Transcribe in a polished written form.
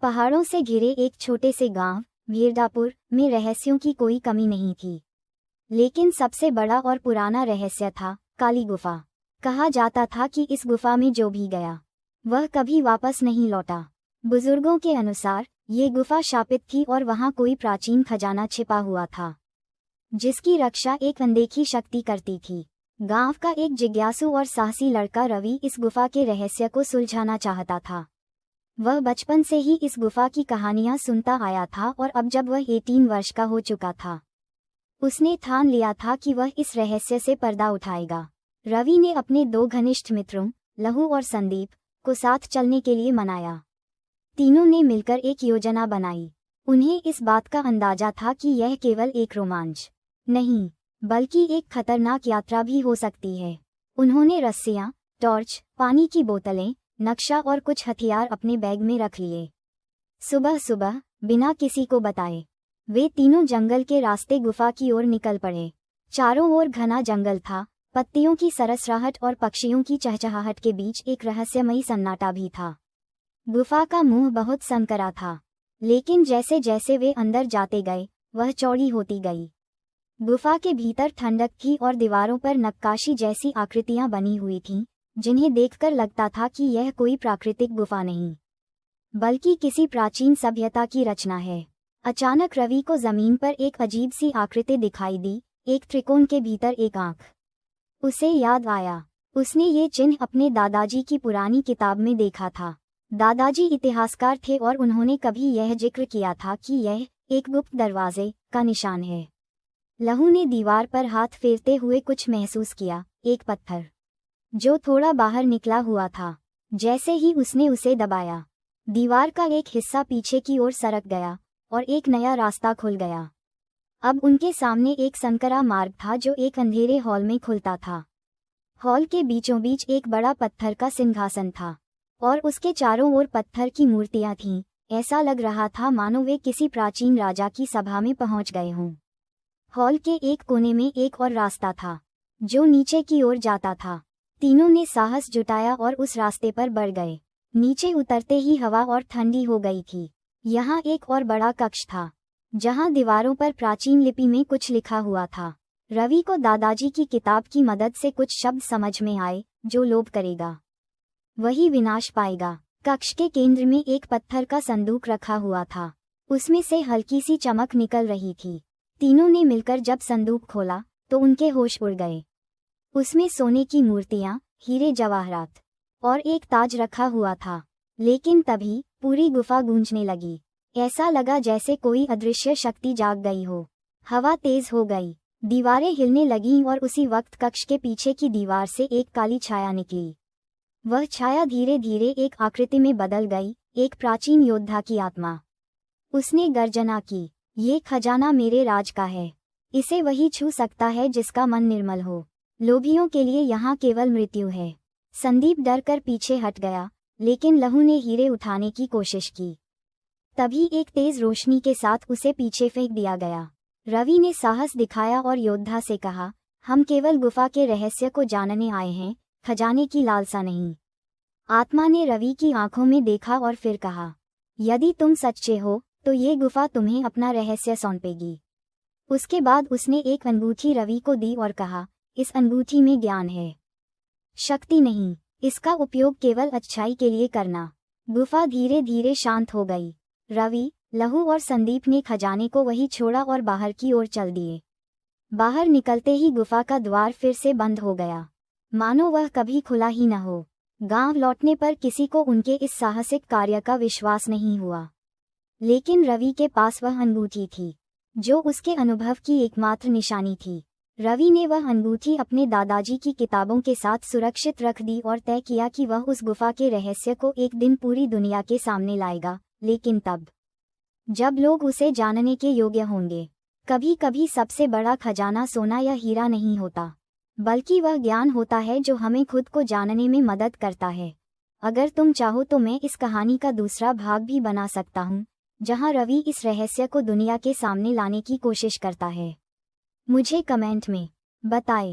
पहाड़ों से घिरे एक छोटे से गांव वीरदापुर में रहस्यों की कोई कमी नहीं थी। लेकिन सबसे बड़ा और पुराना रहस्य था काली गुफा। कहा जाता था कि इस गुफा में जो भी गया वह कभी वापस नहीं लौटा। बुजुर्गों के अनुसार ये गुफा शापित थी और वहां कोई प्राचीन खजाना छिपा हुआ था, जिसकी रक्षा एक अनदेखी शक्ति करती थी। गांव का एक जिज्ञासु और साहसी लड़का रवि इस गुफा के रहस्य को सुलझाना चाहता था। वह बचपन से ही इस गुफा की कहानियां सुनता आया था और अब जब वह 18 वर्ष का हो चुका था, उसने ठान लिया था कि वह इस रहस्य से पर्दा उठाएगा। रवि ने अपने 2 घनिष्ठ मित्रों लहू और संदीप को साथ चलने के लिए मनाया। तीनों ने मिलकर एक योजना बनाई। उन्हें इस बात का अंदाजा था कि यह केवल एक रोमांच नहीं बल्कि एक खतरनाक यात्रा भी हो सकती है। उन्होंने रस्सियां, टॉर्च, पानी की बोतलें, नक्शा और कुछ हथियार अपने बैग में रख लिए। सुबह सुबह बिना किसी को बताए वे तीनों जंगल के रास्ते गुफा की ओर निकल पड़े। चारों ओर घना जंगल था, पत्तियों की सरसराहट और पक्षियों की चहचहाहट के बीच एक रहस्यमयी सन्नाटा भी था। गुफा का मुंह बहुत संकरा था, लेकिन जैसे जैसे वे अंदर जाते गए वह चौड़ी होती गई। गुफा के भीतर ठंडक थी और दीवारों पर नक्काशी जैसी आकृतियां बनी हुई थीं, जिन्हें देखकर लगता था कि यह कोई प्राकृतिक गुफा नहीं बल्कि किसी प्राचीन सभ्यता की रचना है। अचानक रवि को जमीन पर एक अजीब सी आकृति दिखाई दी, एक त्रिकोण के भीतर एक आंख। उसे याद आया, उसने ये चिन्ह अपने दादाजी की पुरानी किताब में देखा था। दादाजी इतिहासकार थे और उन्होंने कभी यह जिक्र किया था कि यह एक गुप्त दरवाजे का निशान है। लहू ने दीवार पर हाथ फेरते हुए कुछ महसूस किया, एक पत्थर जो थोड़ा बाहर निकला हुआ था। जैसे ही उसने उसे दबाया, दीवार का एक हिस्सा पीछे की ओर सरक गया और एक नया रास्ता खुल गया। अब उनके सामने एक संकरा मार्ग था जो एक अंधेरे हॉल में खुलता था। हॉल के बीचों बीच एक बड़ा पत्थर का सिंहासन था और उसके चारों ओर पत्थर की मूर्तियां थीं। ऐसा लग रहा था मानो वे किसी प्राचीन राजा की सभा में पहुंच गए हों। हॉल के एक कोने में एक और रास्ता था जो नीचे की ओर जाता था। तीनों ने साहस जुटाया और उस रास्ते पर बढ़ गए। नीचे उतरते ही हवा और ठंडी हो गई थी। यहाँ एक और बड़ा कक्ष था जहाँ दीवारों पर प्राचीन लिपि में कुछ लिखा हुआ था। रवि को दादाजी की किताब की मदद से कुछ शब्द समझ में आए, जो लोभ करेगा वही विनाश पाएगा। कक्ष के केंद्र में एक पत्थर का संदूक रखा हुआ था, उसमें से हल्की सी चमक निकल रही थी। तीनों ने मिलकर जब संदूक खोला तो उनके होश उड़ गए। उसमें सोने की मूर्तियां, हीरे जवाहरात और एक ताज रखा हुआ था। लेकिन तभी पूरी गुफा गूंजने लगी। ऐसा लगा जैसे कोई अदृश्य शक्ति जाग गई हो। हवा तेज हो गई, दीवारें हिलने लगीं और उसी वक्त कक्ष के पीछे की दीवार से एक काली छाया निकली। वह छाया धीरे धीरे एक आकृति में बदल गई, एक प्राचीन योद्धा की आत्मा। उसने गर्जना की, ये खजाना मेरे राज का है। इसे वही छू सकता है जिसका मन निर्मल हो। लोभियों के लिए यहाँ केवल मृत्यु है। संदीप डर कर पीछे हट गया, लेकिन लहू ने हीरे उठाने की कोशिश की। तभी एक तेज रोशनी के साथ उसे पीछे फेंक दिया गया। रवि ने साहस दिखाया और योद्धा से कहा, हम केवल गुफा के रहस्य को जानने आए हैं, खजाने की लालसा नहीं। आत्मा ने रवि की आंखों में देखा और फिर कहा, यदि तुम सच्चे हो तो ये गुफा तुम्हें अपना रहस्य सौंपेगी। उसके बाद उसने एक अंगूठी रवि को दी और कहा, इस अंगूठी में ज्ञान है, शक्ति नहीं। इसका उपयोग केवल अच्छाई के लिए करना। गुफा धीरे धीरे शांत हो गई। रवि, लहू और संदीप ने खजाने को वहीं छोड़ा और बाहर की ओर चल दिए। बाहर निकलते ही गुफा का द्वार फिर से बंद हो गया, मानो वह कभी खुला ही न हो। गांव लौटने पर किसी को उनके इस साहसिक कार्य का विश्वास नहीं हुआ, लेकिन रवि के पास वह अंगूठी थी जो उसके अनुभव की एकमात्र निशानी थी। रवि ने वह अंगूठी अपने दादाजी की किताबों के साथ सुरक्षित रख दी और तय किया कि वह उस गुफा के रहस्य को एक दिन पूरी दुनिया के सामने लाएगा, लेकिन तब जब लोग उसे जानने के योग्य होंगे। कभी कभी सबसे बड़ा खजाना सोना या हीरा नहीं होता, बल्कि वह ज्ञान होता है जो हमें खुद को जानने में मदद करता है। अगर तुम चाहो तो मैं इस कहानी का दूसरा भाग भी बना सकता हूँ, जहाँ रवि इस रहस्य को दुनिया के सामने लाने की कोशिश करता है। मुझे कमेंट में बताएं।